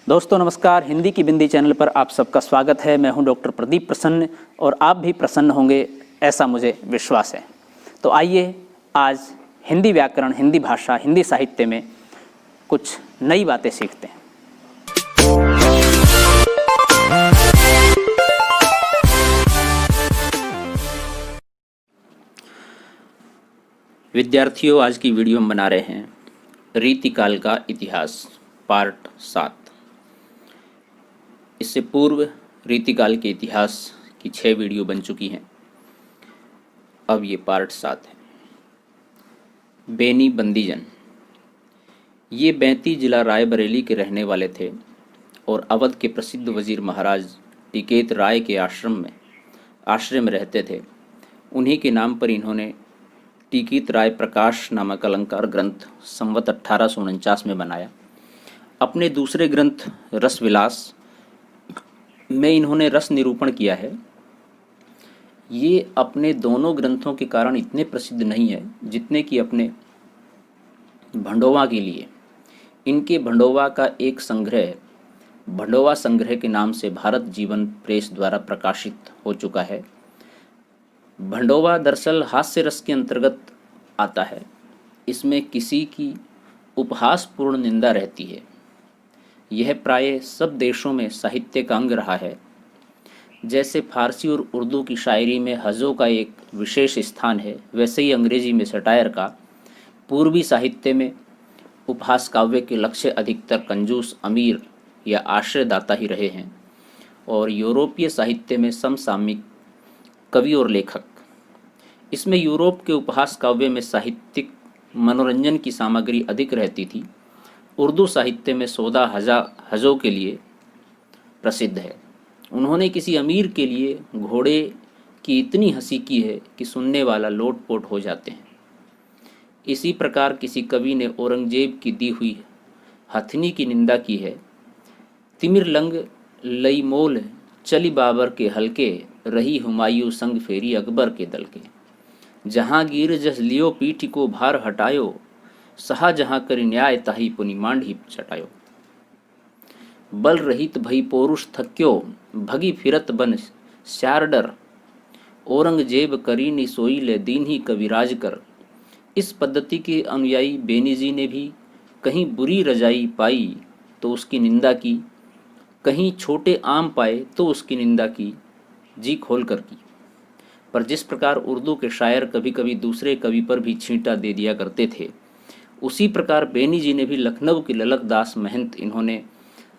दोस्तों नमस्कार, हिंदी की बिंदी चैनल पर आप सबका स्वागत है। मैं हूं डॉक्टर प्रदीप प्रसन्न और आप भी प्रसन्न होंगे ऐसा मुझे विश्वास है। तो आइए आज हिंदी व्याकरण, हिंदी भाषा, हिंदी साहित्य में कुछ नई बातें सीखते हैं। विद्यार्थियों, आज की वीडियो हम बना रहे हैं रीतिकाल का इतिहास पार्ट 7। इससे पूर्व रीतिकाल के इतिहास की 6 वीडियो बन चुकी हैं। अब ये पार्ट 7 है। बेनी बंदीजन ये बैंती जिला रायबरेली के रहने वाले थे और अवध के प्रसिद्ध वजीर महाराज टिकेत राय के आश्रय में रहते थे। उन्हीं के नाम पर इन्होंने टिकेत राय प्रकाश नामक अलंकार ग्रंथ संवत 1849 में बनाया। अपने दूसरे ग्रंथ रसविलास में इन्होंने रस निरूपण किया है। ये अपने दोनों ग्रंथों के कारण इतने प्रसिद्ध नहीं है जितने कि अपने भंडोवा के लिए। इनके भंडोवा का एक संग्रह भंडोवा संग्रह के नाम से भारत जीवन प्रेस द्वारा प्रकाशित हो चुका है। भंडोवा दरअसल हास्य रस के अंतर्गत आता है। इसमें किसी की उपहासपूर्ण निंदा रहती है। यह प्राय सब देशों में साहित्य का अंग रहा है। जैसे फारसी और उर्दू की शायरी में हज़ों का एक विशेष स्थान है, वैसे ही अंग्रेजी में सटायर का, पूर्वी साहित्य में उपहास काव्य के लक्ष्य अधिकतर कंजूस, अमीर या आश्रयदाता ही रहे हैं और यूरोपीय साहित्य में समसामयिक कवि और लेखक। इसमें यूरोप के उपहास काव्य में साहित्यिक मनोरंजन की सामग्री अधिक रहती थी। उर्दू साहित्य में सौदा हज़ों के लिए प्रसिद्ध है। उन्होंने किसी अमीर के लिए घोड़े की इतनी हंसी की है कि सुनने वाला लोटपोट हो जाते हैं। इसी प्रकार किसी कवि ने औरंगजेब की दी हुई हथनी की निंदा की है। तिमिर लंग लई मोल चली बाबर के हल्के, रही हुमायूं संग फेरी अकबर के दल के। जहांगीर जस लियो पीठ को भार हटायो, सहा जहां कर न्याय ताही पुनि मांडी चटायो। बल रहित भई पौरुष थक्यो, भगी फिरत बन श्यारडर। औरंगजेब करी नि सोई ले दीन ही कविराज कर। इस पद्धति के अनुयायी बेनी जी ने भी कहीं बुरी रजाई पाई तो उसकी निंदा की, कहीं छोटे आम पाए तो उसकी निंदा की, जी खोल कर की। पर जिस प्रकार उर्दू के शायर कभी कभी दूसरे कवि पर भी छींटा दे दिया करते थे, उसी प्रकार बेनी जी ने भी लखनऊ के ललक दास महंत इन्होंने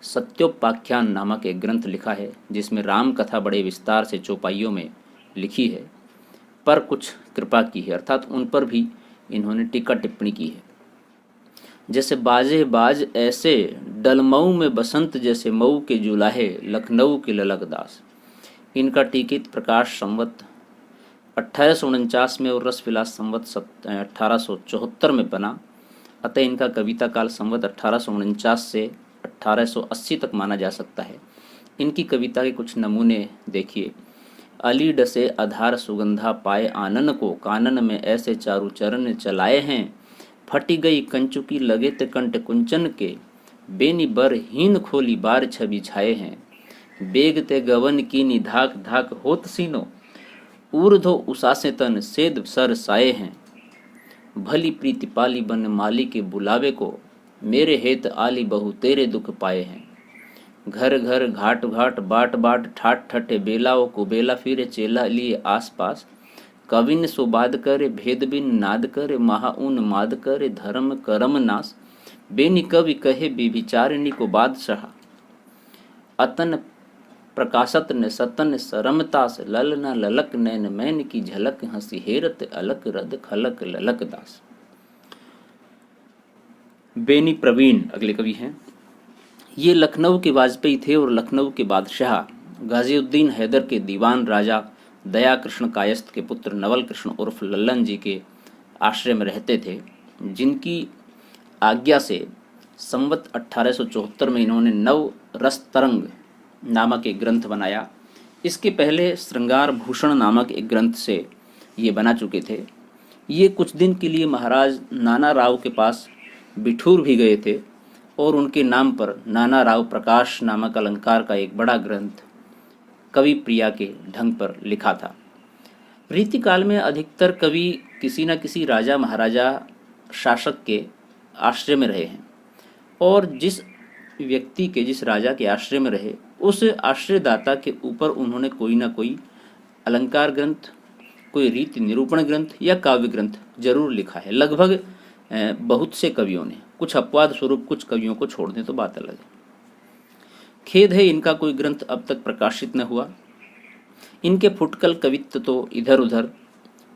सत्योपाख्यान नामक एक ग्रंथ लिखा है, जिसमें राम कथा बड़े विस्तार से चौपाइयों में लिखी है, पर कुछ कृपा की है, अर्थात उन पर भी इन्होंने टीका टिप्पणी की है। जैसे बाजे बाज ऐसे डलमऊ में बसंत, जैसे मऊ के जुलाहे लखनऊ के ललक दास। इनका टीकित प्रकाश संवत 1849 में और रसविलास संवत 1874 में बना। अतः इनका कविता काल संवत 1849 से 1880 तक माना जा सकता है। इनकी कविता के कुछ नमूने देखिए। अली डसे आधार सुगंधा पाए आनन को, कानन में ऐसे चारु चरण चलाए हैं। फटी गई कंचुकी लगे ते कंठ कुंचन के, बेनी बर हीन खोली बार छवि छाए हैं। बेग ते गवन की नि धाक धाक होत सीनो, ऊर्ध्व उसासे तन सेद सर साए हैं। भली प्रीति पाली बन माली के बुलावे को, मेरे हेत आली बहु तेरे दुख पाए हैं। घर घर घाट घाट बाट बाट ठाट ठटे, बेलाओं को बेला फिरे चेला लिए आस पास। कविन सुबाद करे भेद बिन नाद करे, महाऊन माद करे धर्म करम नाश। बेनी कवि कहे बिभिचारिणी को बादशाह, अतन प्रकाशत ने सतन सरमतास। ललना ललक नैन मैन की झलक, हंसी हेरत अलक रद खलक ललक दास। बेनी प्रवीण अगले कवि हैं। ये लखनऊ के वाजपेयी थे और लखनऊ के बादशाह गाजिउद्दीन हैदर के दीवान राजा दया कृष्ण कायस्थ के पुत्र नवल कृष्ण उर्फ लल्लन जी के आश्रय में रहते थे, जिनकी आज्ञा से संवत 1874 में इन्होंने नव रस तरंग नामक एक ग्रंथ बनाया। इसके पहले श्रृंगार भूषण नामक एक ग्रंथ से ये बना चुके थे। ये कुछ दिन के लिए महाराज नाना राव के पास बिठूर भी गए थे और उनके नाम पर नाना राव प्रकाश नामक अलंकार का एक बड़ा ग्रंथ कवि प्रिया के ढंग पर लिखा था। रीतिकाल में अधिकतर कवि किसी न किसी राजा महाराजा शासक के आश्रय में रहे हैं, और जिस व्यक्ति के, जिस राजा के आश्रय में रहे, उस आश्रयदाता के ऊपर उन्होंने कोई ना कोई अलंकार ग्रंथ, कोई रीति निरूपण ग्रंथ या काव्य ग्रंथ जरूर लिखा है। लगभग बहुत से कवियों ने, कुछ अपवाद स्वरूप कुछ कवियों को छोड़ दें तो बात अलग है। खेद है इनका कोई ग्रंथ अब तक प्रकाशित न हुआ। इनके फुटकल कवित्व तो इधर उधर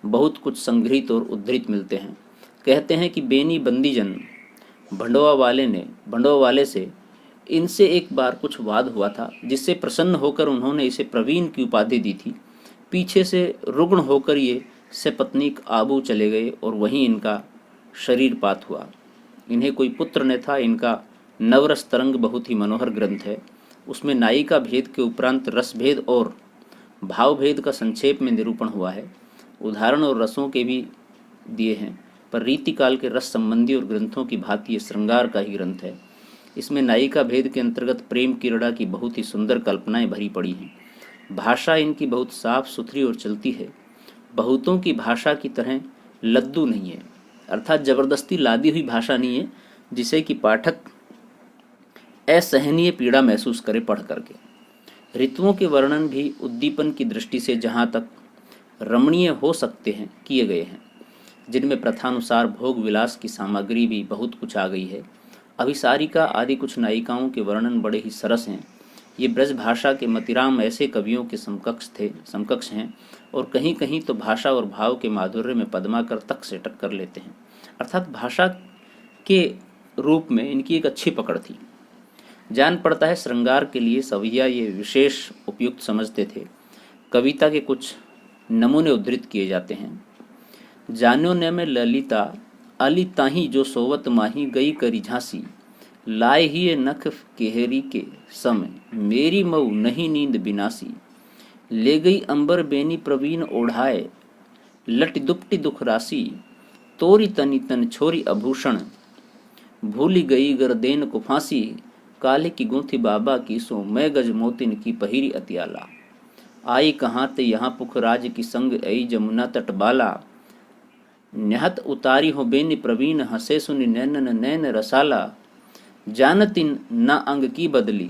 बहुत कुछ संग्रहित और उद्धृत मिलते हैं। कहते हैं कि बेनी बंदीजन भंडवा वाले से इनसे एक बार कुछ वाद हुआ था, जिससे प्रसन्न होकर उन्होंने इसे प्रवीण की उपाधि दी थी। पीछे से रुग्ण होकर ये सपत्नीक आबू चले गए और वहीं इनका शरीरपात हुआ। इन्हें कोई पुत्र न था। इनका नवरस तरंग बहुत ही मनोहर ग्रंथ है। उसमें नायिका भेद के उपरांत रस भेद और भाव भेद का संक्षेप में निरूपण हुआ है। उदाहरण और रसों के भी दिए हैं, पर रीतिकाल के रस संबंधी और ग्रंथों की भांति ये श्रृंगार का ही ग्रंथ है। इसमें नायिका भेद के अंतर्गत प्रेम क्रीड़ा की बहुत ही सुंदर कल्पनाएं भरी पड़ी हैं। भाषा इनकी बहुत साफ सुथरी और चलती है। बहुतों की भाषा की तरह लद्दू नहीं है, अर्थात जबरदस्ती लादी हुई भाषा नहीं है, जिसे कि पाठक असहनीय पीड़ा महसूस करे पढ़ करके। ऋतुओं के वर्णन भी उद्दीपन की दृष्टि से जहाँ तक रमणीय हो सकते हैं किए गए हैं, जिनमें प्रथानुसार भोग विलास की सामग्री भी बहुत कुछ आ गई है। अभिसारिका आदि कुछ नायिकाओं के वर्णन बड़े ही सरस हैं। ये ब्रज भाषा के मतिराम ऐसे कवियों के समकक्ष हैं, और कहीं कहीं तो भाषा और भाव के माधुर्य में पद्माकर तक से टक्कर लेते हैं। अर्थात भाषा के रूप में इनकी एक अच्छी पकड़ थी। जान पड़ता है श्रृंगार के लिए सवैया ये विशेष उपयुक्त समझते थे। कविता के कुछ नमूने उद्धृत किए जाते हैं। जानो ने में ललिता अली ताही जो सोवत माही गई करी झांसी, लाए ही नख केहरी के समय मेरी मऊ नहीं नींद बिनासी, ले गई अंबर बेनी प्रवीण ओढ़ाए लट दुपटी दुख राशि, तोरी तनी तन छोरी आभूषण भूली गई गरदेन को फांसी, काले की गूंथी बाबा की सो मैं गज मोतिन की पहिरी अतियाला, आई कहाँ ते यहाँ पुखराज की संग आई जमुना तट बाला, न्यहत उतारी हो बेनी प्रवीण हंसे सुनी नैनन नैन रसाला, जानतिन न अंग की बदली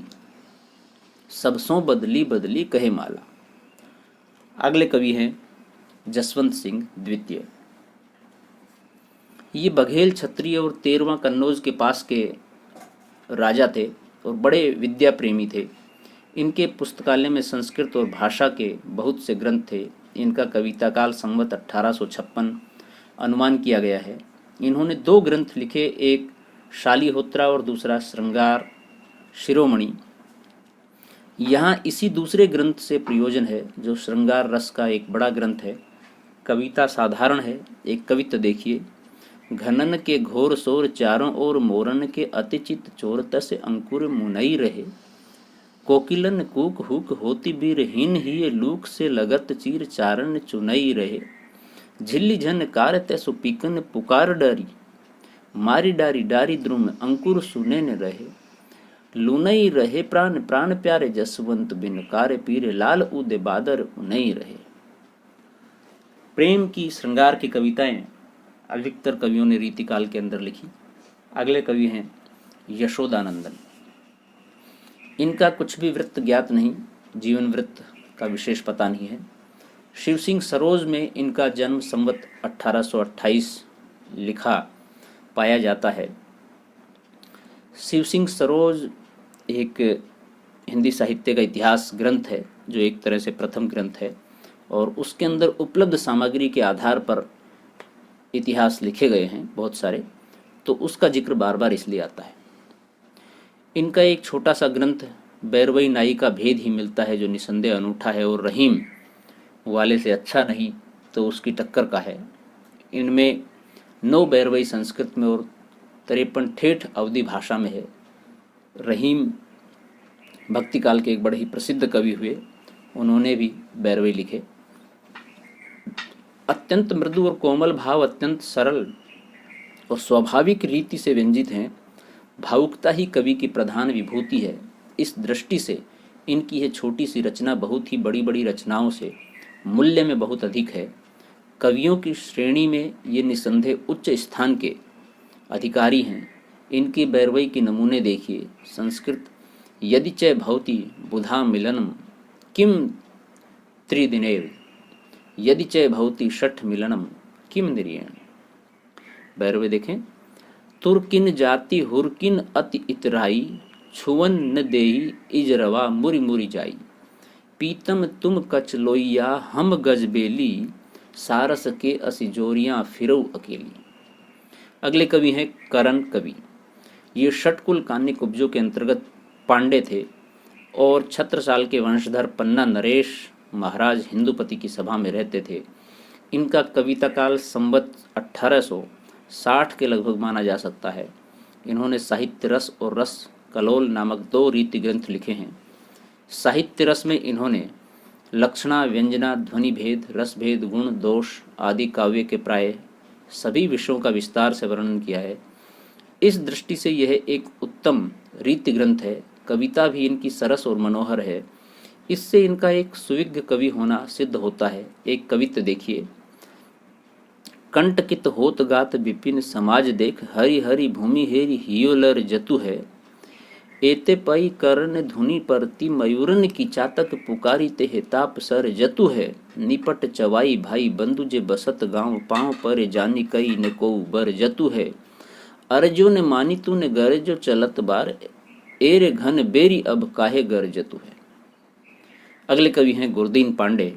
सबसों बदली बदली कहे माला। अगले कवि हैं जसवंत सिंह द्वितीय। ये बघेल क्षत्रिय और 13वां कन्नौज के पास के राजा थे और बड़े विद्या प्रेमी थे। इनके पुस्तकालय में संस्कृत और भाषा के बहुत से ग्रंथ थे। इनका कविता काल संवत 1856 अनुमान किया गया है। इन्होंने 2 ग्रंथ लिखे, एक शालिहोत्रा और दूसरा श्रृंगार शिरोमणि। यहाँ इसी दूसरे ग्रंथ से प्रयोजन है, जो श्रृंगार रस का एक बड़ा ग्रंथ है। कविता साधारण है। एक कविता देखिए। घनन के घोर सोर चारों ओर मोरन के अतिचित चोर तस अंकुर मुनई रहे, कोकिलन कूक हुक होती बीरहीन ही लूक से लगत चीर चारण चुनई रहे, झिल्ली झन कार तैसु पीकन पुकार डरी, मारी डारी डारी द्रुम अंकुर सुने न रहे, लुनई रहे प्राण प्राण प्यारे जसवंत बिन कार्य पीरे लाल उदे बादर उनई रहे। प्रेम की श्रृंगार की कविताएं अधिकतर कवियों ने रीतिकाल के अंदर लिखी। अगले कवि हैं यशोदानंदन। इनका कुछ भी वृत्त ज्ञात नहीं, जीवन वृत्त का विशेष पता नहीं है। शिव सिंह सरोज में इनका जन्म संवत 1828 लिखा पाया जाता है। शिव सिंह सरोज एक हिंदी साहित्य का इतिहास ग्रंथ है, जो एक तरह से प्रथम ग्रंथ है, और उसके अंदर उपलब्ध सामग्री के आधार पर इतिहास लिखे गए हैं बहुत सारे, तो उसका जिक्र बार बार इसलिए आता है। इनका एक छोटा सा ग्रंथ बैरवई नाई का भेद ही मिलता है, जो निसंदेह अनूठा है और रहीम वाले से अच्छा नहीं तो उसकी टक्कर का है। इनमें 9 बैरवई संस्कृत में और 53 ठेठ अवधी भाषा में है। रहीम भक्ति काल के एक बड़े ही प्रसिद्ध कवि हुए, उन्होंने भी बैरवई लिखे। अत्यंत मृदु और कोमल भाव अत्यंत सरल और स्वाभाविक रीति से व्यंजित हैं। भावुकता ही कवि की प्रधान विभूति है। इस दृष्टि से इनकी यह छोटी सी रचना बहुत ही बड़ी बड़ी रचनाओं से मूल्य में बहुत अधिक है। कवियों की श्रेणी में ये निसंदेह उच्च स्थान के अधिकारी हैं। इनकी बैरवई के नमूने देखिए। संस्कृत यदि च भवति बुधा मिलनम किम त्रिदिनेव, यदि च भवति षठ मिलनम किम निर्यण। बैरवे देखें। तुर्किन जाति हुरकिन अति इतराई, छुवन न देही इजरवा मुरि मुरि जाई। पीतम तुम कच लोइया हम गजबेली, सारस के असिजोरियां फिरौ अकेली। अगले कवि हैं करण कवि। ये षटकुल कान्य उपजों के अंतर्गत पांडे थे और छत्रसाल के वंशधर पन्ना नरेश महाराज हिंदुपति की सभा में रहते थे। इनका कविता काल संवत 1860 के लगभग माना जा सकता है। इन्होंने साहित्य रस और रस कलोल नामक 2 रीति ग्रंथ लिखे हैं। साहित्य रस में इन्होंने लक्षणा, व्यंजना, ध्वनि भेद, रस भेद, गुण, दोष आदि काव्य के प्राय सभी विषयों का विस्तार से वर्णन किया है। इस दृष्टि से यह एक उत्तम रीति ग्रंथ है। कविता भी इनकी सरस और मनोहर है। इससे इनका एक सुविज्ञ कवि होना सिद्ध होता है। एक कवित्व देखिए। कंटकित होत गात विपिन समाज देख, हरि हरि भूमि हेरी हियोलर जतु है। एते पई करण धुनि परति मयूरन की चातक पुकारी ते हेताप सर जतु है। निपट चवाई भाई बंधु जे बसत गांव, पांव पर जानी कई ने को बर जतु है। अर्जो ने मानी तू ने गरजो चलत बार, एर घन बेरी अब काहे गरजतु है। अगले कवि हैं गुरदीन पांडे।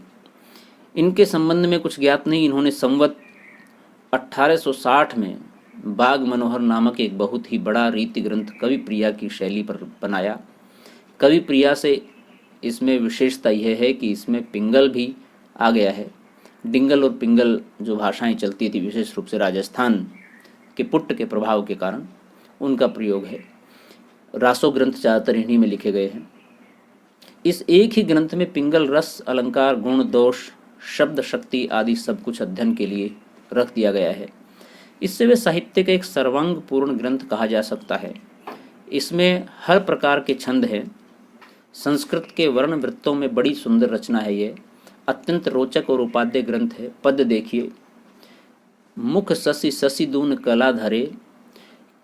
इनके संबंध में कुछ ज्ञात नहीं। इन्होंने संवत 1860 में बाग मनोहर नामक एक बहुत ही बड़ा रीति ग्रंथ कवि प्रिया की शैली पर बनाया। कवि प्रिया से इसमें विशेषता यह है कि इसमें पिंगल भी आ गया है। डिंगल और पिंगल जो भाषाएं चलती थी विशेष रूप से राजस्थान के पुट्ट के प्रभाव के कारण उनका प्रयोग है। रासो ग्रंथ ज़्यादातर इन्हीं में लिखे गए हैं। इस एक ही ग्रंथ में पिंगल रस, अलंकार, गुण, दोष, शब्द शक्ति आदि सब कुछ अध्ययन के लिए रख दिया गया है। इससे वे साहित्य का एक सर्वांग पूर्ण ग्रंथ कहा जा सकता है। इसमें हर प्रकार के छंद हैं। संस्कृत के वर्ण वृत्तों में बड़ी सुंदर रचना है। ये अत्यंत रोचक और उपाद्य ग्रंथ है। पद देखिए। मुख शशि शशि दून कला धरे,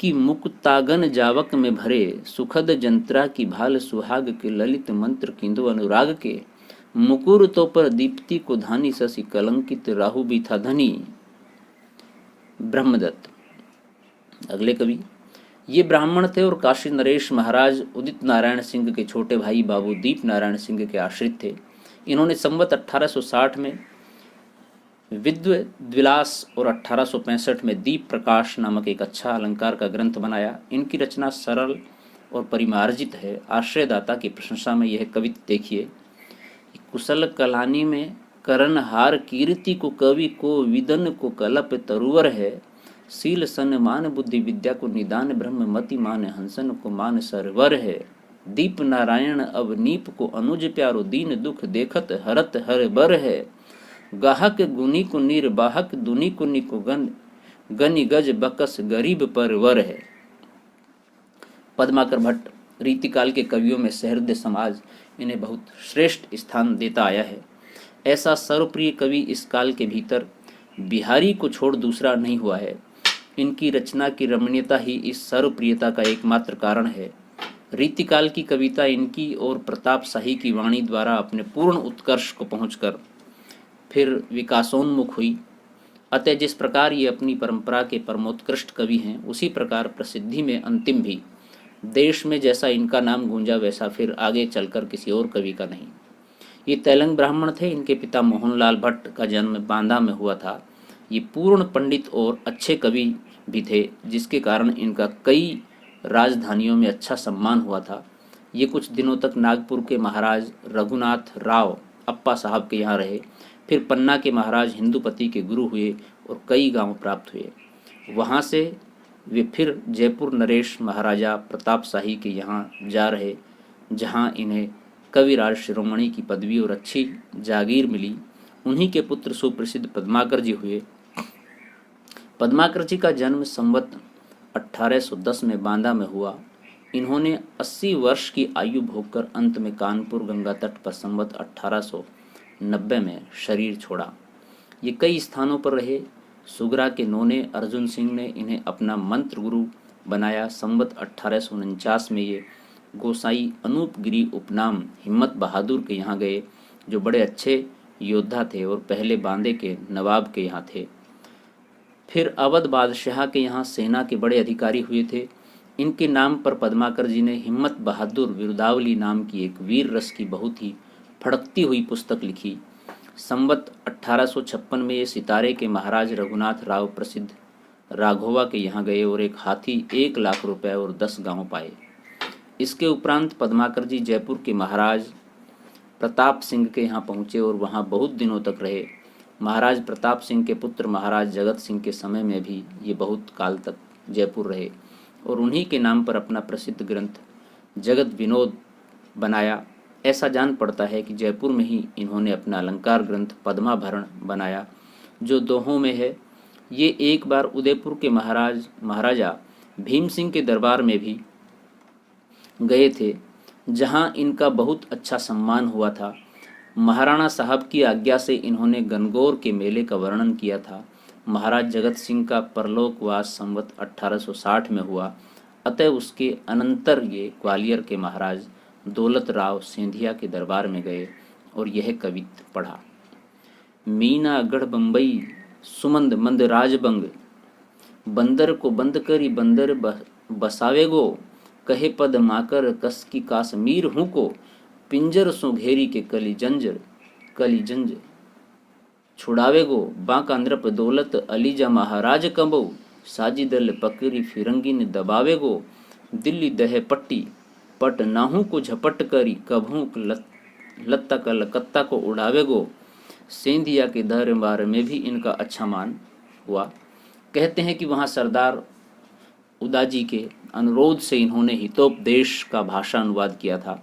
कि मुक्तागन जावक में भरे। सुखद जंत्रा की भाल सुहाग के, ललित मंत्र किंदु अनुराग के। मुकुर तो पर दीप्ति को धानी, शशि कलंकित राहु भी था धनी। ब्रह्मदत्त अगले कवि। ये ब्राह्मण थे और काशी नरेश महाराज उदित नारायण सिंह के छोटे भाई बाबू दीप नारायण सिंह के आश्रित थे। इन्होंने संवत 1860 में विद्वद्विलास और 1865 में दीप प्रकाश नामक एक अच्छा अलंकार का ग्रंथ बनाया। इनकी रचना सरल और परिमार्जित है। आश्रयदाता की प्रशंसा में यह कविता देखिए। कुशल कलानी में करण हार, कीर्ति को कवि को विदन को कलप तरुवर है। शील सन मान बुद्धि विद्या को निदान, ब्रह्म मति मान हंसन को मान सरवर है। दीप नारायण अवनीप को अनुज प्यारो, दीन दुख देखत हरत हर बर है। गाहक गुनी को निर्बाहक, दुनी को निको गन, गनि गज बकस गरीब पर वर है। पद्माकर भट्ट रीतिकाल के कवियों में सहृदय समाज इन्हें बहुत श्रेष्ठ स्थान देता आया है। ऐसा सर्वप्रिय कवि इस काल के भीतर बिहारी को छोड़ दूसरा नहीं हुआ है। इनकी रचना की रमणीयता ही इस सर्वप्रियता का एकमात्र कारण है। रीतिकाल की कविता इनकी और प्रताप शाही की वाणी द्वारा अपने पूर्ण उत्कर्ष को पहुंचकर फिर विकासोन्मुख हुई। अतः जिस प्रकार ये अपनी परंपरा के परमोत्कृष्ट कवि हैं, उसी प्रकार प्रसिद्धि में अंतिम भी। देश में जैसा इनका नाम गूंजा वैसा फिर आगे चलकर किसी और कवि का नहीं। ये तेलंग ब्राह्मण थे। इनके पिता मोहनलाल भट्ट का जन्म बांदा में हुआ था। ये पूर्ण पंडित और अच्छे कवि भी थे, जिसके कारण इनका कई राजधानियों में अच्छा सम्मान हुआ था। ये कुछ दिनों तक नागपुर के महाराज रघुनाथ राव अप्पा साहब के यहाँ रहे। फिर पन्ना के महाराज हिंदुपति के गुरु हुए और कई गांव प्राप्त हुए। वहाँ से वे फिर जयपुर नरेश महाराजा प्रताप शाही के यहाँ जा रहे, जहाँ इन्हें कविराज शिरोमणि की पदवी और अच्छी जागीर मिली। उन्हीं के पुत्र सुप्रसिद्ध पद्माकर जी हुए। पद्माकर जी का जन्म संवत 1810 में बांदा में हुआ। इन्होंने 80 वर्ष की आयु भोगकर अंत में कानपुर गंगा तट पर संवत 1890 में शरीर छोड़ा। ये कई स्थानों पर रहे। सुगरा के नोने अर्जुन सिंह ने इन्हें अपना मंत्र गुरु बनाया। संवत 1849 में ये गोसाई अनूप गिरी उपनाम हिम्मत बहादुर के यहाँ गए, जो बड़े अच्छे योद्धा थे और पहले बांदे के नवाब के यहाँ थे। फिर अवध बादशाह के यहाँ सेना के बड़े अधिकारी हुए थे। इनके नाम पर पद्माकर जी ने हिम्मत बहादुर विरुदावली नाम की एक वीर रस की बहुत ही फड़कती हुई पुस्तक लिखी। संवत 1856 में ये सितारे के महाराज रघुनाथ राव प्रसिद्ध राघोवा के यहाँ गए और एक हाथी 1 लाख रुपए और 10 गांव पाए। इसके उपरांत पद्माकर जी जयपुर के महाराज प्रताप सिंह के यहाँ पहुँचे और वहाँ बहुत दिनों तक रहे। महाराज प्रताप सिंह के पुत्र महाराज जगत सिंह के समय में भी ये बहुत काल तक जयपुर रहे और उन्हीं के नाम पर अपना प्रसिद्ध ग्रंथ जगत विनोद बनाया। ऐसा जान पड़ता है कि जयपुर में ही इन्होंने अपना अलंकार ग्रंथ पद्माभरण बनाया, जो दोहों में है। ये एक बार उदयपुर के महाराजा भीम सिंह के दरबार में भी गए थे, जहां इनका बहुत अच्छा सम्मान हुआ था। महाराणा साहब की आज्ञा से इन्होंने गणगौर के मेले का वर्णन किया था। महाराज जगत सिंह का परलोकवास संवत 1860 में हुआ, अतः उसके अनंतर ये ग्वालियर के महाराज दौलत राव सिंधिया के दरबार में गए और यह कवित पढ़ा। मीना गढ़ बम्बई सुमंद मंद राजबंग, बंदर को बंद करी बंदर बसावेगो, कहे पद माकर कस की काश्मीर हूँ को, पिंजर सो घेरी के कली जंज छुड़ावेगो, बांका नृप दौलत अलीजा महाराज कंबो, साजी दल पकड़ी फिरंगी ने दबावेगो, दिल्ली दह पट्टी पट नाहू को झपट करी, कभू लत्ता कलकत्ता को उड़ावेगो। सेंधिया के दरबार में भी इनका अच्छा मान हुआ। कहते हैं कि वहाँ सरदार उदाजी के अनुरोध से इन्होंने हितोपदेश का भाषा अनुवाद किया था।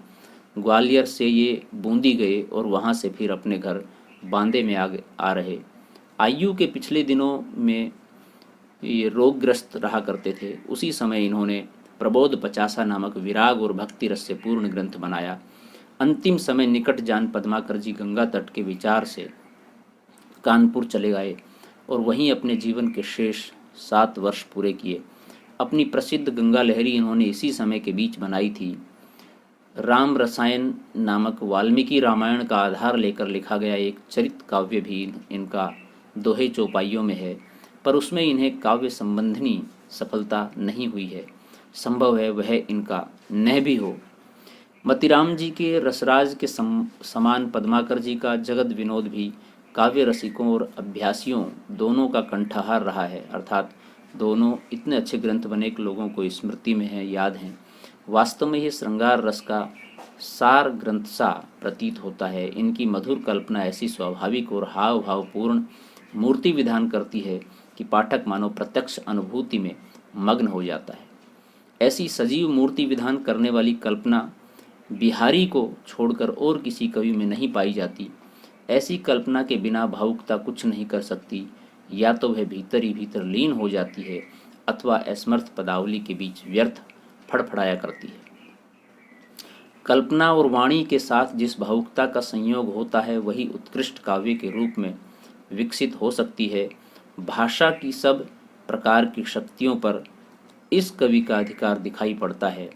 ग्वालियर से ये बूंदी गए और वहाँ से फिर अपने घर बांदे में आ रहे। आयु के पिछले दिनों में ये रोगग्रस्त रहा करते थे। उसी समय इन्होंने प्रबोध पचासा नामक विराग और भक्ति रस से पूर्ण ग्रंथ बनाया। अंतिम समय निकट जान पद्माकर जी गंगा तट के विचार से कानपुर चले गए और वहीं अपने जीवन के शेष 7 वर्ष पूरे किए। अपनी प्रसिद्ध गंगा लहरी इन्होंने इसी समय के बीच बनाई थी। राम रसायन नामक वाल्मीकि रामायण का आधार लेकर लिखा गया एक चरित काव्य भी इनका दोहे चौपाइयों में है, पर उसमें इन्हें काव्य संबंधी सफलता नहीं हुई है। संभव है वह इनका न भी हो। मतीराम जी के रसराज के समान पद्माकर जी का जगत विनोद भी काव्य रसिकों और अभ्यासियों दोनों का कंठहार रहा है। अर्थात दोनों इतने अच्छे ग्रंथ बने कि लोगों को स्मृति में है, याद हैं। वास्तव में ये श्रृंगार रस का सार ग्रंथ सा प्रतीत होता है। इनकी मधुर कल्पना ऐसी स्वाभाविक और हाव भावपूर्ण मूर्ति विधान करती है कि पाठक मानो प्रत्यक्ष अनुभूति में मग्न हो जाता है। ऐसी सजीव मूर्ति विधान करने वाली कल्पना बिहारी को छोड़कर और किसी कवि में नहीं पाई जाती। ऐसी कल्पना के बिना भावुकता कुछ नहीं कर सकती। या तो वह भीतर ही भीतर लीन हो जाती है अथवा असमर्थ पदावली के बीच व्यर्थ फड़फड़ाया करती है। कल्पना और वाणी के साथ जिस भावुकता का संयोग होता है वही उत्कृष्ट काव्य के रूप में विकसित हो सकती है। भाषा की सब प्रकार की शक्तियों पर इस कवि का अधिकार दिखाई पड़ता है।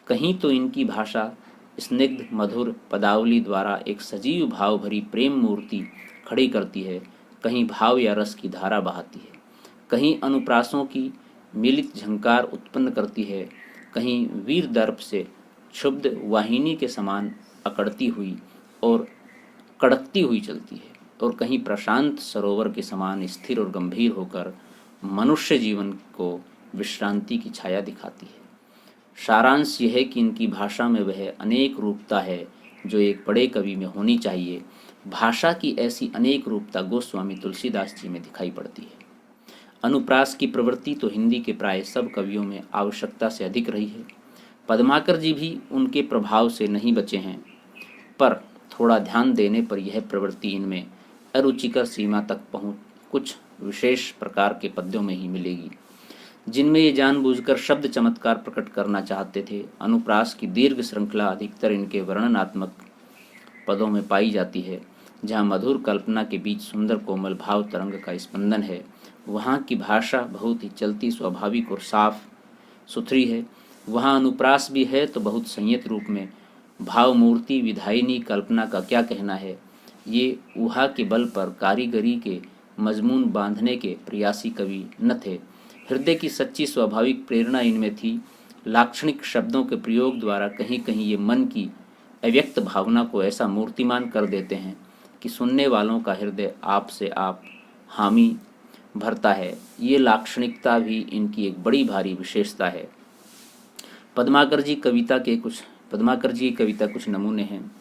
कहीं तो इनकी भाषा स्निग्ध मधुर पदावली द्वारा एक सजीव भाव भरी प्रेम मूर्ति खड़ी करती है, कहीं भाव या रस की धारा बहाती है, कहीं अनुप्रासों की मिलित झंकार उत्पन्न करती है, कहीं वीर दर्प से क्षुब्ध वाहिनी के समान अकड़ती हुई और कड़कती हुई चलती है, और कहीं प्रशांत सरोवर के समान स्थिर और गंभीर होकर मनुष्य जीवन को विश्रांति की छाया दिखाती है। सारांश यह है कि इनकी भाषा में वह अनेक रूपता है जो एक बड़े कवि में होनी चाहिए। भाषा की ऐसी अनेक रूपता गोस्वामी तुलसीदास जी में दिखाई पड़ती है। अनुप्रास की प्रवृत्ति तो हिंदी के प्राय सब कवियों में आवश्यकता से अधिक रही है। पद्माकर जी भी उनके प्रभाव से नहीं बचे हैं, पर थोड़ा ध्यान देने पर यह प्रवृत्ति इनमें अरुचिकर सीमा तक पहुँच कुछ विशेष प्रकार के पद्यों में ही मिलेगी। जिनमें ये जानबूझकर शब्द चमत्कार प्रकट करना चाहते थे। अनुप्रास की दीर्घ श्रृंखला अधिकतर इनके वर्णनात्मक पदों में पाई जाती है। जहाँ मधुर कल्पना के बीच सुंदर कोमल भाव तरंग का स्पंदन है, वहाँ की भाषा बहुत ही चलती, स्वाभाविक और साफ सुथरी है। वहाँ अनुप्रास भी है तो बहुत संयत रूप में। भाव मूर्ति विधायिनी कल्पना का क्या कहना है। ये ऊहा के बल पर कारीगरी के मजमून बांधने के प्रयासी कवि न थे। हृदय की सच्ची स्वाभाविक प्रेरणा इनमें थी। लाक्षणिक शब्दों के प्रयोग द्वारा कहीं कहीं ये मन की अव्यक्त भावना को ऐसा मूर्तिमान कर देते हैं कि सुनने वालों का हृदय आप से आप हामी भरता है। ये लाक्षणिकता भी इनकी एक बड़ी भारी विशेषता है। पद्माकर जी की कविता कुछ नमूने हैं।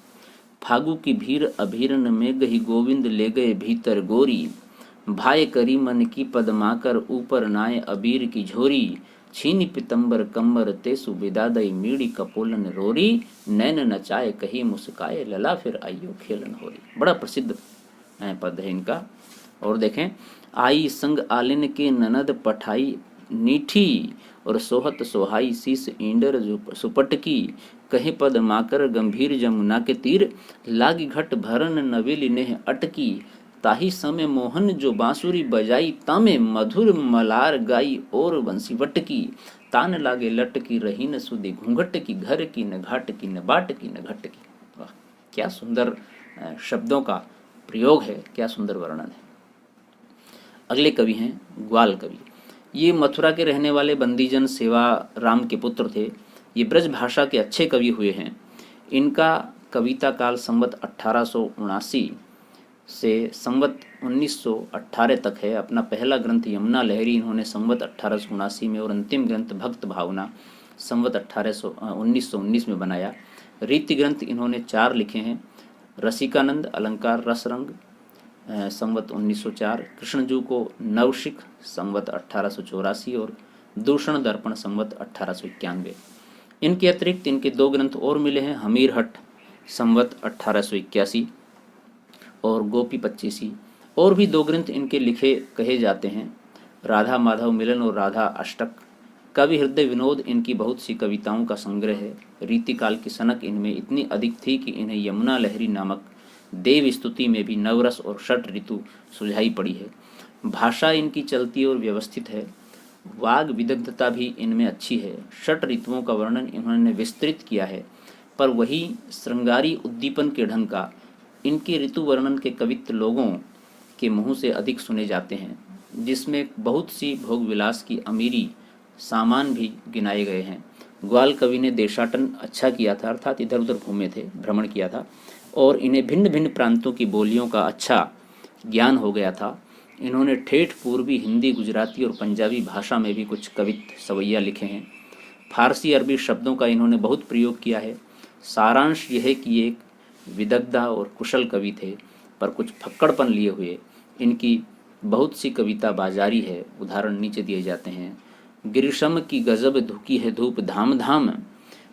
फागु की भीड़ अभीरन में गही गोविंद ले गए भीतर गोरी, भाई करी मन की पद्माकर ऊपर नाय अबीर की झोरी, छीनी पितंबर कंबर तेसु बिदादई मीड़ी कपोलन रोरी, नैन नचाए कही मुस्काए लला फिर आइयो खेलन होरी। बड़ा प्रसिद्ध पद है इनका। और देखें, आई संग आलिन के ननद पठाई नीठी, और सोहत सोहाई शीस ईंडर सुपटकी, कहे पद माकर गंभीर जमुना के तीर, लागी घट भरन नवेली नेह अटकी, ताही समय मोहन जो बांसुरी बजाई, तामे मधुर मलार गाई और बंसी वटकी, तान लागे लटकी रही न सुधी घूंघट की, घर की न घाट की न बाट की न घट की। वाह, क्या सुंदर शब्दों का प्रयोग है, क्या सुंदर वर्णन है। अगले कवि हैं ग्वाल कवि। ये मथुरा के रहने वाले बंदीजन सेवा राम के पुत्र थे। ये ब्रज भाषा के अच्छे कवि हुए हैं। इनका कविता काल संवत 1879 से संवत 1918 तक है। अपना पहला ग्रंथ यमुना लहरी इन्होंने संवत 1879 में, और अंतिम ग्रंथ भक्त भावना संवत 1919 में बनाया। रीति ग्रंथ इन्होंने 4 लिखे हैं। रसिकानंद अलंकार रसरंग संवत 1904, कृष्णजू को नवशिख संवत 1884 और दूषण दर्पण संवत 1891। इनके अतिरिक्त इनके 2 ग्रंथ और मिले हैं, हमीर हट संवत 1881 और गोपी पच्चीसी। और भी 2 ग्रंथ इनके लिखे कहे जाते हैं, राधा माधव मिलन और राधा अष्टक। कवि हृदय विनोद इनकी बहुत सी कविताओं का संग्रह है। रीतिकाल की सनक इनमें इतनी अधिक थी कि इन्हें यमुना लहरी नामक देव स्तुति में भी नवरस और षट ऋतु सुझाई पड़ी है। भाषा इनकी चलती और व्यवस्थित है। वाग विदग्धता भी इनमें अच्छी है। षट ऋतुओं का वर्णन इन्होंने विस्तृत किया है, पर वही श्रृंगारी उद्दीपन के ढंग का इनके ऋतु वर्णन के कवित्व लोगों के मुँह से अधिक सुने जाते हैं, जिसमें बहुत सी भोग विलास की अमीरी सामान भी गिनाए गए हैं। ग्वाल कवि ने देशाटन अच्छा किया था, अर्थात इधर उधर घूमे थे, भ्रमण किया था, और इन्हें भिन्न भिन्न प्रांतों की बोलियों का अच्छा ज्ञान हो गया था। इन्होंने ठेठ पूर्वी हिंदी, गुजराती और पंजाबी भाषा में भी कुछ कवित्व सवैया लिखे हैं। फारसी अरबी शब्दों का इन्होंने बहुत प्रयोग किया है। सारांश यह है कि एक विदग्धा और कुशल कवि थे, पर कुछ फक्कड़पन लिए हुए। इनकी बहुत सी कविता बाजारी है। उदाहरण नीचे दिए जाते हैं। ग्रीष्म की गजब धुकी है धूप धाम धाम,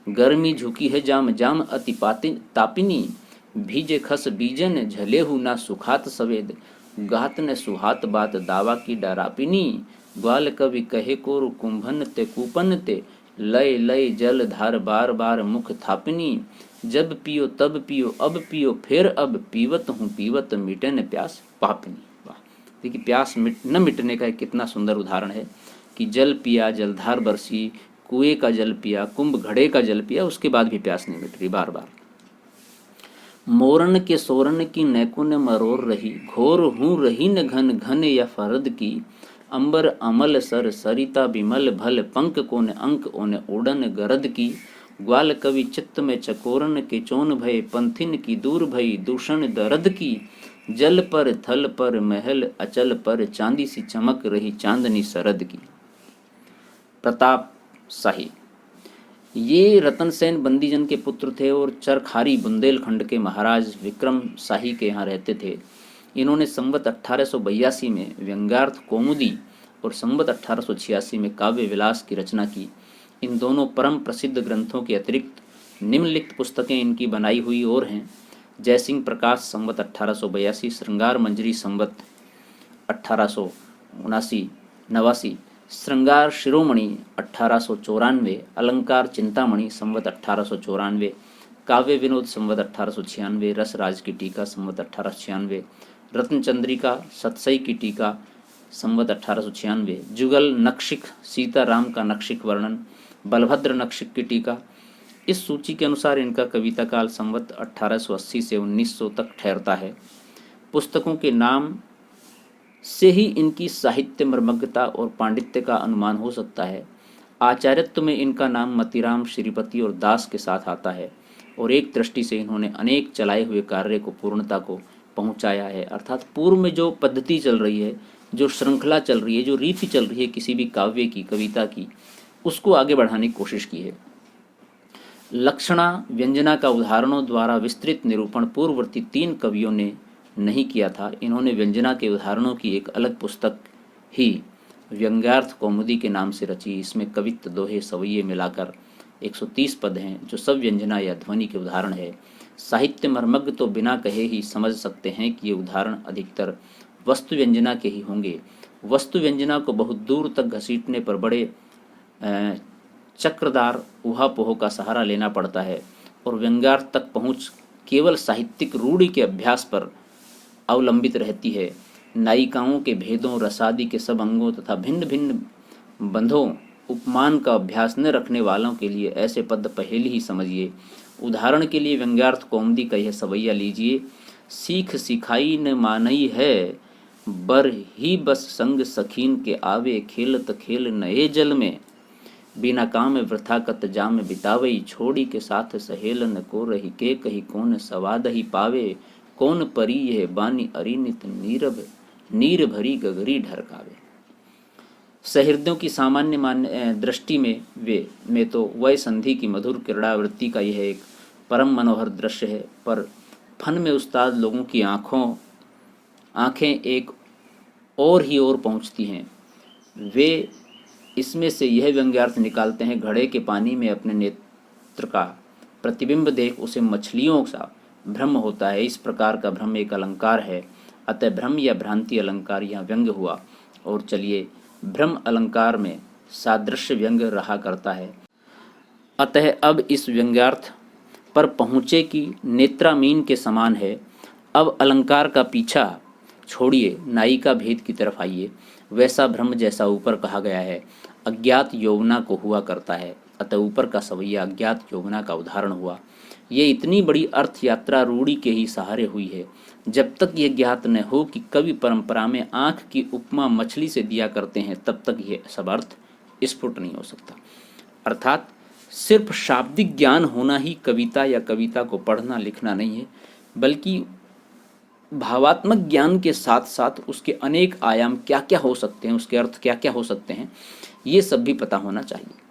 गर्मी झुकी है जाम जाम अति तापिनी, भीजे खस बीजन झलेहु ना सुखात सवेद, गात न सुहात बात दावा की डरापिनी, ग्वाल कवि कहे कोरु कुंभन ते कूपन ते, लय लय जल धार बार बार मुख थापिनी, जब पियो तब पियो अब पियो फिर अब, पीवत हूँ पीवत मिटे न प्यास पापिनी। वाह, देखिए प्यास न मिटने का कितना सुंदर उदाहरण है कि जल पिया, जलधार बरसी, कुएं का जल पिया, कुंभ घड़े का जल पिया, उसके बाद भी प्यास नहीं मिट रही बार बार। मोरन के सोरन की नैकुन मरोर रही, घोर हूँ रही न घन घन या फरद की, अंबर अमल सर सरिता बिमल भल, पंक कोने अंक ओने ओडन गरद की, ग्वाल कवि चित्त में चकोरन के चोन भय, पंथिन की दूर भई दूषण दरद की, जल पर थल पर महल अचल पर, चांदी सी चमक रही चांदनी सरद की। प्रताप शाही, ये रतन सेन बंदीजन के पुत्र थे और चरखारी बुंदेलखंड के महाराज विक्रम शाही के यहाँ रहते थे। इन्होंने संवत 1882 में व्यंग्यार्थ कौमुदी और संवत 1886 में काव्य विलास की रचना की। इन दोनों परम प्रसिद्ध ग्रंथों के अतिरिक्त निम्नलिखित पुस्तकें इनकी बनाई हुई और हैं। जयसिंह प्रकाश संवत 1882, श्रृंगार मंजरी संवत 1889, श्रृंगार शिरोमणि 1894, अलंकार चिंतामणि संवत 1894, काव्य विनोद संवत 1896, रस राज की टीका संवत 1896, रत्नचंद्रिका सतसई की टीका संवत 1896, जुगल नक्षिक सीताराम का नक्षिक वर्णन, बलभद्र नक्षिक की टीका। इस सूची के अनुसार इनका कविता काल संवत 1880 से 1900 तक ठहरता है। पुस्तकों के नाम से ही इनकी साहित्य मर्मज्ञता और पांडित्य का अनुमान हो सकता है। आचार्यत्व में इनका नाम मतिराम, श्रीपति और दास के साथ आता है और एक दृष्टि से इन्होंने अनेक चलाए हुए कार्य को पूर्णता को पहुंचाया है। अर्थात पूर्व में जो पद्धति चल रही है, जो श्रृंखला चल रही है, जो रीति चल रही है किसी भी काव्य की, कविता की, उसको आगे बढ़ाने की कोशिश की है। लक्षणा व्यंजना का उदाहरणों द्वारा विस्तृत निरूपण पूर्ववर्ती 3 कवियों ने नहीं किया था। इन्होंने व्यंजना के उदाहरणों की एक अलग पुस्तक ही व्यंग्यार्थ कौमुदी के नाम से रची। इसमें कवित्व, दोहे, सवैये मिलाकर 130 पद हैं जो सब व्यंजना या ध्वनि के उदाहरण है। साहित्य मर्मज्ञ तो बिना कहे ही समझ सकते हैं कि ये उदाहरण अधिकतर वस्तु व्यंजना के ही होंगे। वस्तु व्यंजना को बहुत दूर तक घसीटने पर बड़े चक्रदार ऊहापोह का सहारा लेना पड़ता है और व्यंग्यार्थ तक पहुँच केवल साहित्यिक रूढ़ि के अभ्यास पर अवलंबित रहती है। नायिकाओं के भेदों, रसादि के सब अंगों तथा भिन्न भिन्न बंधों उपमान का अभ्यास न रखने वालों के लिए ऐसे पद पहेली ही समझिए। उदाहरण के लिए व्यंग्यार्थ कौमुदी का यह सवैया लीजिए। सीख सिखाई न मानई है, बर ही बस संग सखीन के आवे, खेलत खेल नए जल में, बिना काम वृथा कत जाम बितावई, छोड़ी के साथ सहेलन को रही के कही कौन सवाद ही पावे, कौन परी यह बानी अरिनित नीर भरी गगरी ढरकावे। सहृदयों की सामान्य दृष्टि में तो वह संधि की मधुर क्रीड़ावृत्ति का यह एक परम मनोहर दृश्य है, पर फन में उस्ताद लोगों की आंखें एक और ही ओर पहुंचती हैं। वे इसमें से यह व्यंग्यार्थ निकालते हैं, घड़े के पानी में अपने नेत्र का प्रतिबिंब देख उसे मछलियों सा भ्रम होता है। इस प्रकार का भ्रम एक अलंकार है, अतः भ्रम या भ्रांति अलंकार यहाँ व्यंग्य हुआ। और चलिए, भ्रम अलंकार में सादृश्य व्यंग्य रहा करता है, अतः अब इस व्यंग्यार्थ पर पहुँचे कि नेत्रामीन के समान है। अब अलंकार का पीछा छोड़िए, नायिका भेद की तरफ आइए। वैसा भ्रम जैसा ऊपर कहा गया है अज्ञात यौवना को हुआ करता है, अतः ऊपर का सवैया अज्ञात यौवना का उदाहरण हुआ। ये इतनी बड़ी अर्थ यात्रा रूढ़ी के ही सहारे हुई है। जब तक यह ज्ञात न हो कि कवि परंपरा में आँख की उपमा मछली से दिया करते हैं, तब तक यह सब अर्थ स्फुट नहीं हो सकता। अर्थात सिर्फ शाब्दिक ज्ञान होना ही कविता या कविता को पढ़ना लिखना नहीं है, बल्कि भावात्मक ज्ञान के साथ साथ उसके अनेक आयाम क्या क्या हो सकते हैं, उसके अर्थ क्या क्या हो सकते हैं, ये सब भी पता होना चाहिए।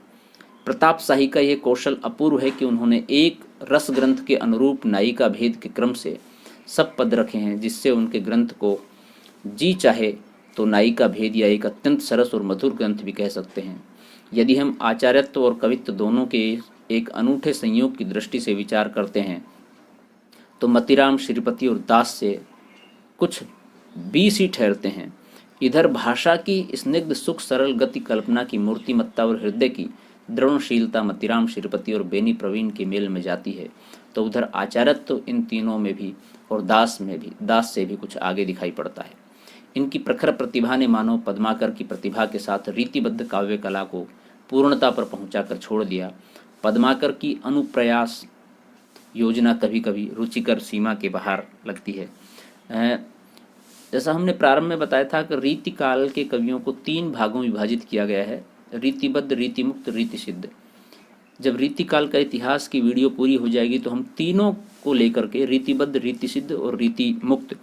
प्रताप शाही का यह कौशल अपूर्व है कि उन्होंने एक रस ग्रंथ के अनुरूप नायिका भेद के क्रम से सब पद रखे हैं, जिससे उनके ग्रंथ को जी चाहे तो नायिका भेद या एक अत्यंत सरस और मधुर ग्रंथ भी कह सकते हैं। यदि हम आचार्यत्व और कवित्व दोनों के एक अनूठे संयोग की दृष्टि से विचार करते हैं तो मतिराम, श्रीपति और दास से कुछ 20 ही ठहरते हैं। इधर भाषा की स्निग्ध सुख सरल गति, कल्पना की मूर्तिमत्ता और हृदय की दृढ़शीलता मतिराम, श्रीपति और बेनी प्रवीण के मेल में जाती है, तो उधर आचार्यत्व इन तीनों में भी और दास से भी कुछ आगे दिखाई पड़ता है। इनकी प्रखर प्रतिभा ने मानो पद्माकर की प्रतिभा के साथ रीतिबद्ध काव्य कला को पूर्णता पर पहुंचाकर छोड़ दिया। पद्माकर की अनुप्रयास योजना कभी कभी रुचिकर सीमा के बाहर लगती है। जैसा हमने प्रारंभ में बताया था कि रीति काल के कवियों को 3 भागों में विभाजित किया गया है, रीतिबद्ध, रीतिमुक्त, रीतिसिद्ध। जब रीति काल का इतिहास की वीडियो पूरी हो जाएगी तो हम तीनों को लेकर के रीतिबद्ध, रीतिसिद्ध और रीतिमुक्त,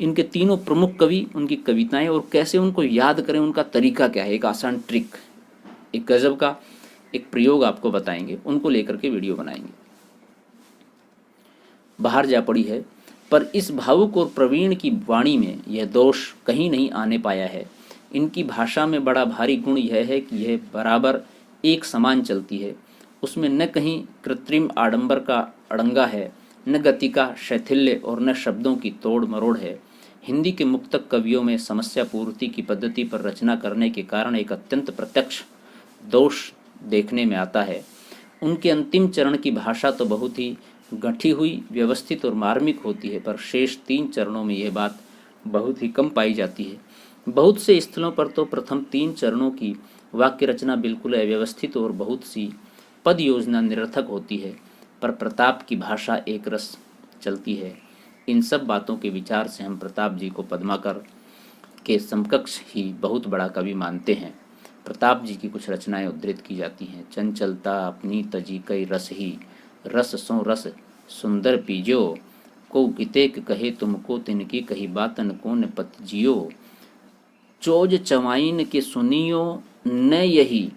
इनके तीनों प्रमुख कवि, उनकी कविताएं और कैसे उनको याद करें, उनका तरीका क्या है, एक आसान ट्रिक, एक गजब का एक प्रयोग आपको बताएंगे, उनको लेकर के वीडियो बनाएंगे। बाहर जा पड़ी है, पर इस भावुक और प्रवीण की वाणी में यह दोष कहीं नहीं आने पाया है। इनकी भाषा में बड़ा भारी गुण यह है कि यह बराबर एक समान चलती है। उसमें न कहीं कृत्रिम आडंबर का अड़ंगा है, न गति का शैथिल्य और न शब्दों की तोड़ मरोड़ है। हिंदी के मुक्तक कवियों में समस्या पूर्ति की पद्धति पर रचना करने के कारण एक अत्यंत प्रत्यक्ष दोष देखने में आता है। उनके अंतिम चरण की भाषा तो बहुत ही गठी हुई, व्यवस्थित और मार्मिक होती है, पर शेष 3 चरणों में यह बात बहुत ही कम पाई जाती है। बहुत से स्थलों पर तो प्रथम 3 चरणों की वाक्य रचना बिल्कुल अव्यवस्थित और बहुत सी पद योजना निरर्थक होती है, पर प्रताप की भाषा एक रस चलती है। इन सब बातों के विचार से हम प्रताप जी को पद्माकर के समकक्ष ही बहुत बड़ा कवि मानते हैं। प्रताप जी की कुछ रचनाएं उद्धृत की जाती हैं। चंचलता अपनी तजी कई रस ही, रस सो रस सुंदर पीजो, को कितेक कहे तुमको तिनकी कही बातन कोन पत जियो, चोज चवाइन के सुनियो न यही,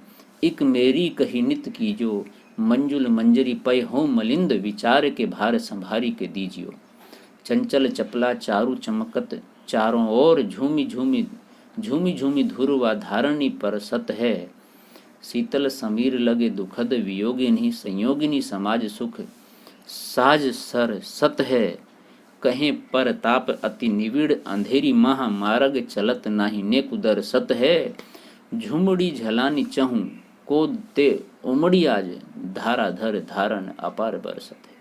इक मेरी कही नित कीजो, मंजुल मंजरी पय हो मलिंद, विचार के भार संभारी के दीजियो। चंचल चपला चारु चमकत चारों ओर, झूमी झूमी झूमी झूमी धुरवा धारणी पर सत है, शीतल समीर लगे दुखद वियोगिनी, संयोगिनी समाज सुख साज सर सत है, कहें पर ताप अति निविड़ अंधेरी महा मार्ग चलत नाही ने कुदर सत है, झुमड़ी झलानी चहूं को ते उमड़ी आज, धारा धर धारण अपार बरसत है।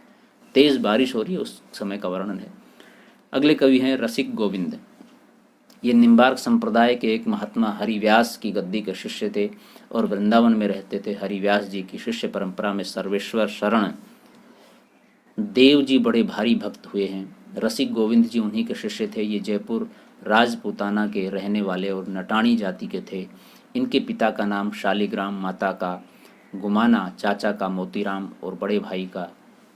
तेज बारिश हो रही है, उस समय का वर्णन है। अगले कवि हैं रसिक गोविंद। ये निम्बार्क संप्रदाय के एक महात्मा हरिव्यास की गद्दी के शिष्य थे और वृंदावन में रहते थे। हरिव्यास जी की शिष्य परंपरा में सर्वेश्वर शरण देव जी बड़े भारी भक्त हुए हैं। रसिक गोविंद जी उन्हीं के शिष्य थे। ये जयपुर राजपूताना के रहने वाले और नटाणी जाति के थे। इनके पिता का नाम शालिग्राम, माता का गुमाना, चाचा का मोतीराम और बड़े भाई का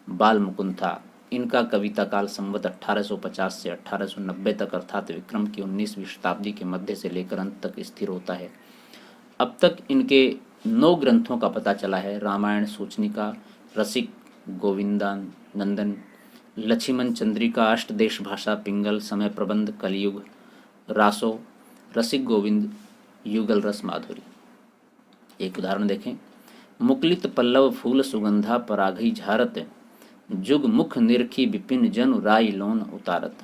बाल मुकुंद था। इनका कविता काल संवत 1850 से 1890 तक अर्थात विक्रम की 19वीं शताब्दी के मध्य से लेकर अंत तक स्थिर होता है। अब तक इनके 9 ग्रंथों का पता चला है। रामायण सूचनिका, रसिक गोविंदानंदन, लक्ष्मण चंद्रिका, अष्टदेश भाषा, पिंगल, समय प्रबंध, कलयुग, रासो, रसिक गोविंद, युगल रस, माधुरी। एक उदाहरण देखें। मुकुलित पल्लव फूल सुगंधा पराघई झारत, जुग मुख निरखी विपिन जनु राय लोन उतारत,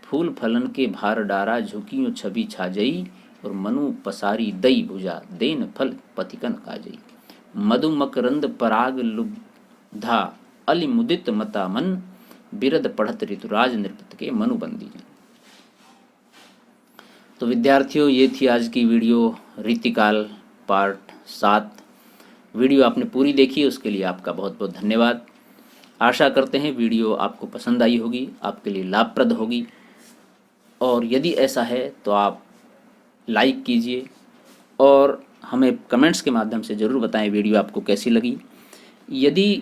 फूल फलन के भार डारा झुकियों छवि छाजई, और मनु पसारी दई भुजा देन फल पथिकन काजई, मधु मकरंद पराग लुब्धा अली मुदित मता मन, बिरद पढ़त ऋतुराज नृपत के मनुबंदी। तो विद्यार्थियों, ये थी आज की वीडियो रीतिकाल पार्ट 7। वीडियो आपने पूरी देखी, उसके लिए आपका बहुत बहुत धन्यवाद। आशा करते हैं वीडियो आपको पसंद आई होगी, आपके लिए लाभप्रद होगी, और यदि ऐसा है तो आप लाइक कीजिए और हमें कमेंट्स के माध्यम से ज़रूर बताएं वीडियो आपको कैसी लगी। यदि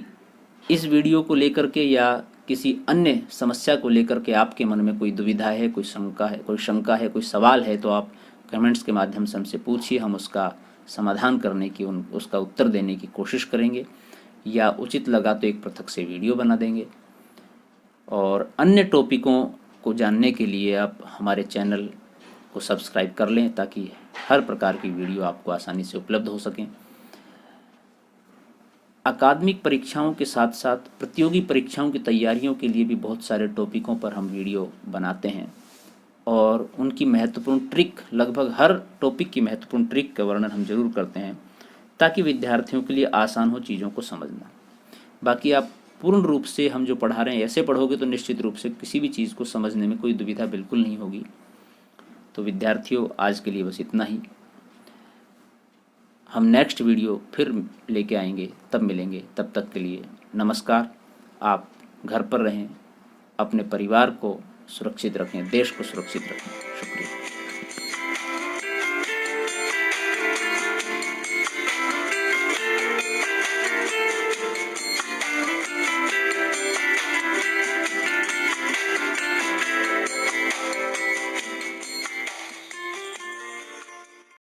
इस वीडियो को लेकर के या किसी अन्य समस्या को लेकर के आपके मन में कोई दुविधा है, कोई शंका है, कोई सवाल है, तो आप कमेंट्स के माध्यम से हमसे पूछिए। हम उसका समाधान करने की, उसका उत्तर देने की कोशिश करेंगे, या उचित लगा तो एक पृथक से वीडियो बना देंगे। और अन्य टॉपिकों को जानने के लिए आप हमारे चैनल को सब्सक्राइब कर लें, ताकि हर प्रकार की वीडियो आपको आसानी से उपलब्ध हो सकें। अकादमिक परीक्षाओं के साथ साथ प्रतियोगी परीक्षाओं की तैयारियों के लिए भी बहुत सारे टॉपिकों पर हम वीडियो बनाते हैं, और उनकी महत्वपूर्ण ट्रिक, लगभग हर टॉपिक की महत्वपूर्ण ट्रिक का वर्णन हम जरूर करते हैं, ताकि विद्यार्थियों के लिए आसान हो चीज़ों को समझना। बाकी आप पूर्ण रूप से हम जो पढ़ा रहे हैं ऐसे पढ़ोगे तो निश्चित रूप से किसी भी चीज़ को समझने में कोई दुविधा बिल्कुल नहीं होगी। तो विद्यार्थियों, आज के लिए बस इतना ही। हम नेक्स्ट वीडियो फिर लेके आएंगे, तब मिलेंगे। तब तक के लिए नमस्कार। आप घर पर रहें, अपने परिवार को सुरक्षित रखें, देश को सुरक्षित रखें। शुक्रिया।